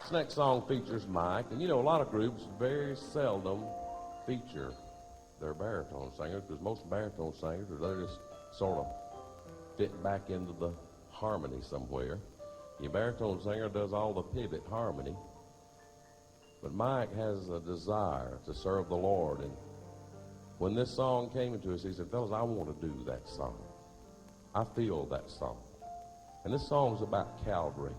This next song features Mike, and you know, a lot of groups very seldom feature their baritone singers because most baritone singers they just sort of fit back into the harmony somewhere. Your baritone singer does all the pivot harmony, but Mike has a desire to serve the Lord, and when this song came into us, he said, fellas, I want to do that song. I feel that song. And this song's about Calvary.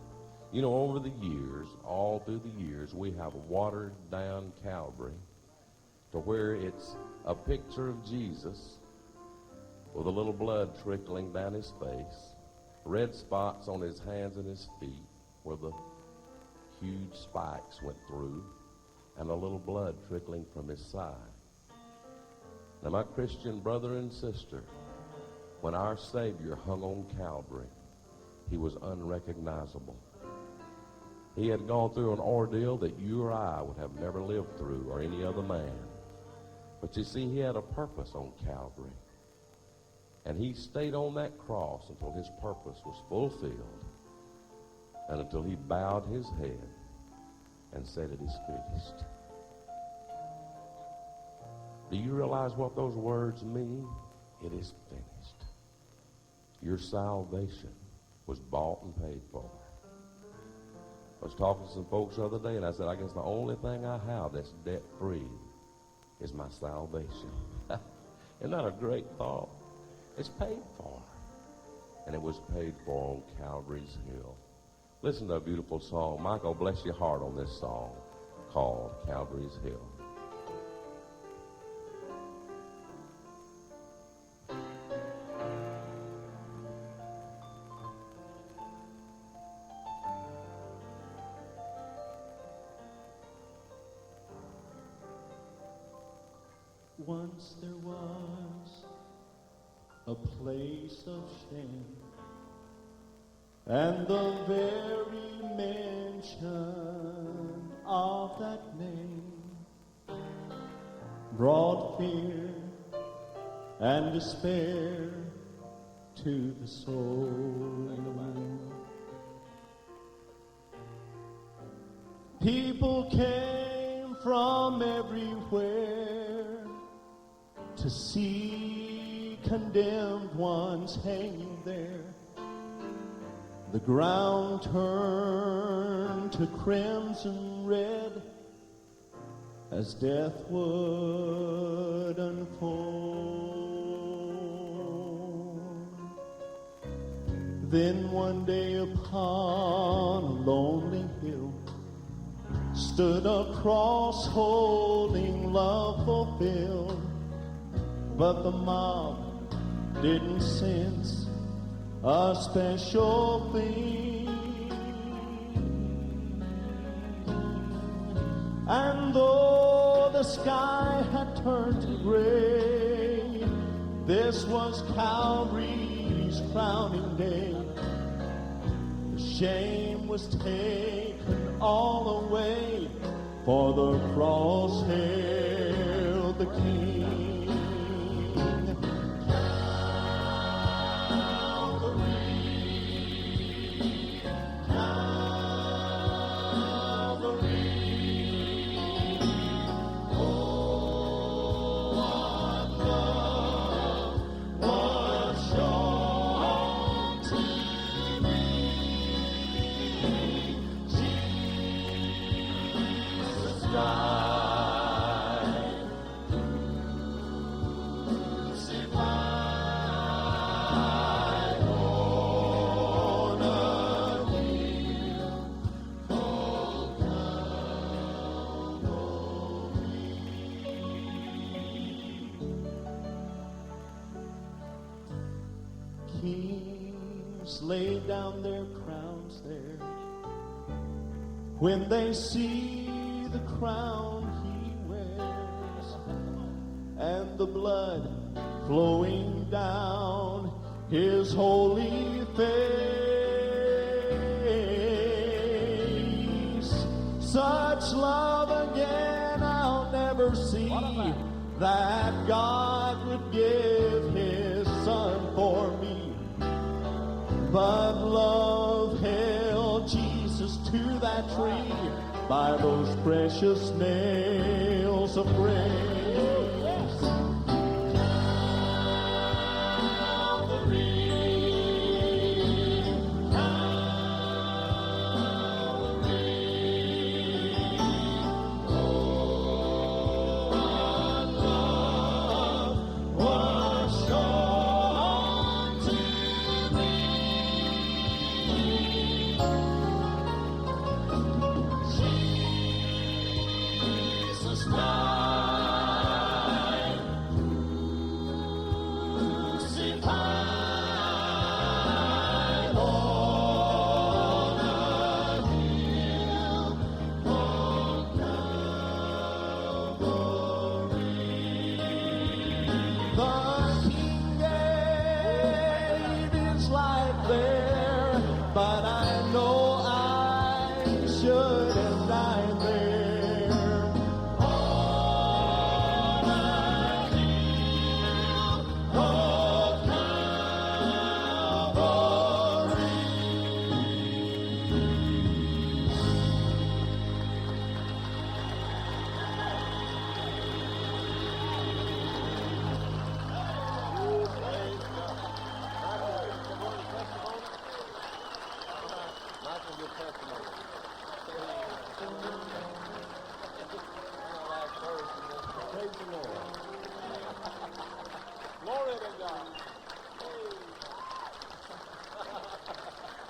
You know, over the years, all through the years, we have watered down Calvary to where it's a picture of Jesus with a little blood trickling down his face, red spots on his hands and his feet where the huge spikes went through, and a little blood trickling from his side. Now, my Christian brother and sister, when our Savior hung on Calvary, he was unrecognizable. He had gone through an ordeal that you or I would have never lived through, or any other man. But you see, he had a purpose on Calvary. And he stayed on that cross until his purpose was fulfilled, and until he bowed his head and said, it is finished. Do you realize what those words mean? It is finished. Your salvation was bought and paid for. I was talking to some folks the other day, and I said, I guess the only thing I have that's debt-free is my salvation. Isn't that a great thought? It's paid for. And it was paid for on Calvary's Hill. Listen to a beautiful song. Michael, bless your heart on this song called Calvary's Hill. Once there was a place of shame, and the very mention of that name brought fear and despair to the soul. People came from everywhere to see condemned ones hanging there. The ground turned to crimson red as death would unfold. Then one day upon a lonely hill stood a cross holding love fulfilled. But the mob didn't sense a special thing. And though the sky had turned to gray, this was Calvary's crowning day. The shame was taken all away, for the cross held the King. Kings lay down their crowns there when they see the crown he wears, and the blood flowing down his holy face. Such love again I'll never see, that God would give his son for me. But love held Jesus Jesus to that tree by those precious nails of grace.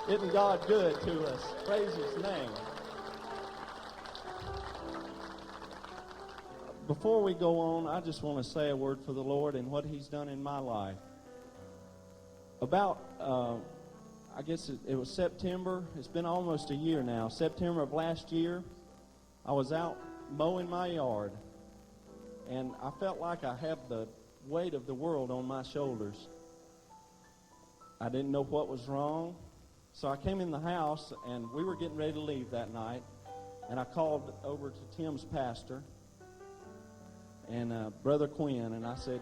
Isn't God good to us? Praise His name. Before we go on, I just want to say a word for the Lord and what He's done in my life. About, I guess it was September. It's been almost a year now. September of last year, I was out mowing my yard, and I felt like I had the weight of the world on my shoulders. I didn't know what was wrong. So I came in the house, and we were getting ready to leave that night, and I called over to Tim's pastor and Brother Quinn, and I said,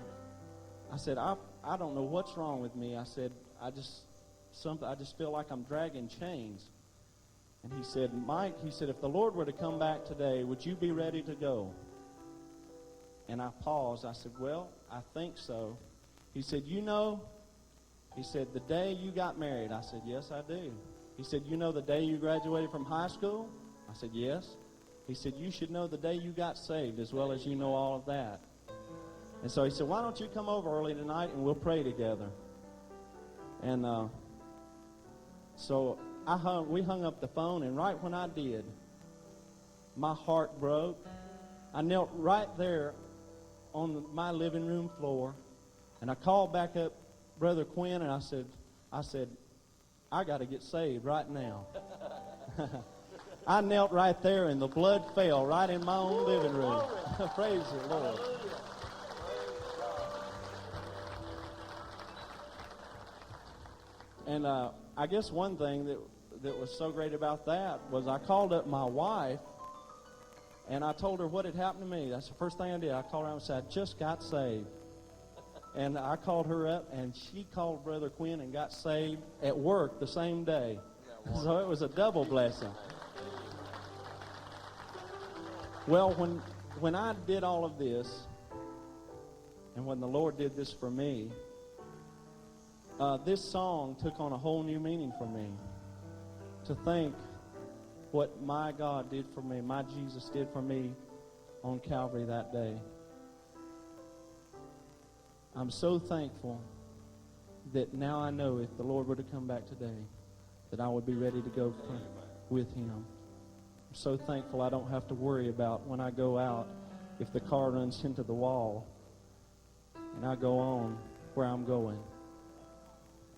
I don't know what's wrong with me. I said, I just feel like I'm dragging chains. And he said, Mike, he said, if the Lord were to come back today, would you be ready to go? And I paused. I said, well, I think so. He said, he said, the day you got married. I said, yes, I do. He said, you know the day you graduated from high school? I said, yes. He said, you should know the day you got saved as well as you know all of that. And so he said, why don't you come over early tonight and we'll pray together. And so we hung up the phone, and right when I did, my heart broke. I knelt right there on my living room floor, and I called back up Brother Quinn, and I said, I got to get saved right now. I knelt right there, and the blood fell right in my own living room. Praise the Lord. And I guess one thing that was so great about that was I called up my wife, and I told her what had happened to me. That's the first thing I did. I called her and said, I just got saved. And I called her up, and she called Brother Quinn and got saved at work the same day. So it was a double blessing. Well, when I did all of this, and when the Lord did this for me, this song took on a whole new meaning for me. To think what my God did for me, my Jesus did for me on Calvary that day. I'm so thankful that now I know if the Lord were to come back today, that I would be ready to go with Him. I'm so thankful I don't have to worry about when I go out if the car runs into the wall and I go on where I'm going.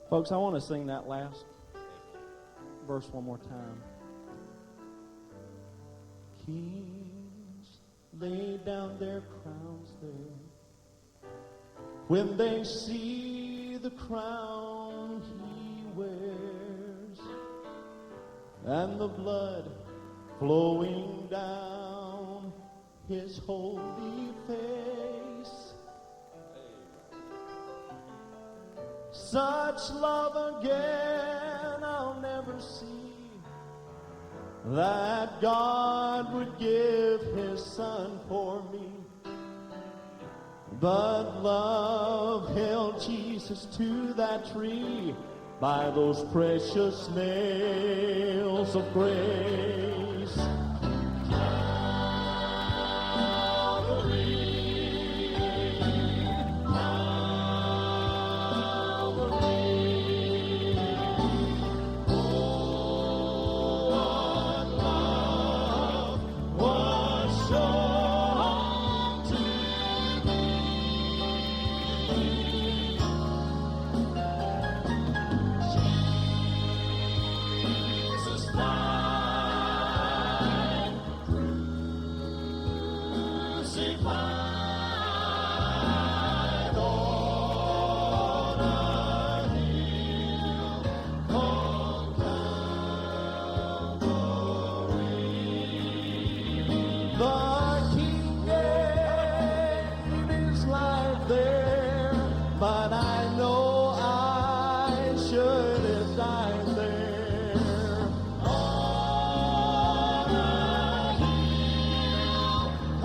Folks, I want to sing that last verse one more time. Kings lay down their crowns there when they see the crown He wears and the blood flowing down His holy face. Such love again I'll never see. that God would give his son for me. But love held Jesus to that tree by those precious nails of grace.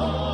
Oh!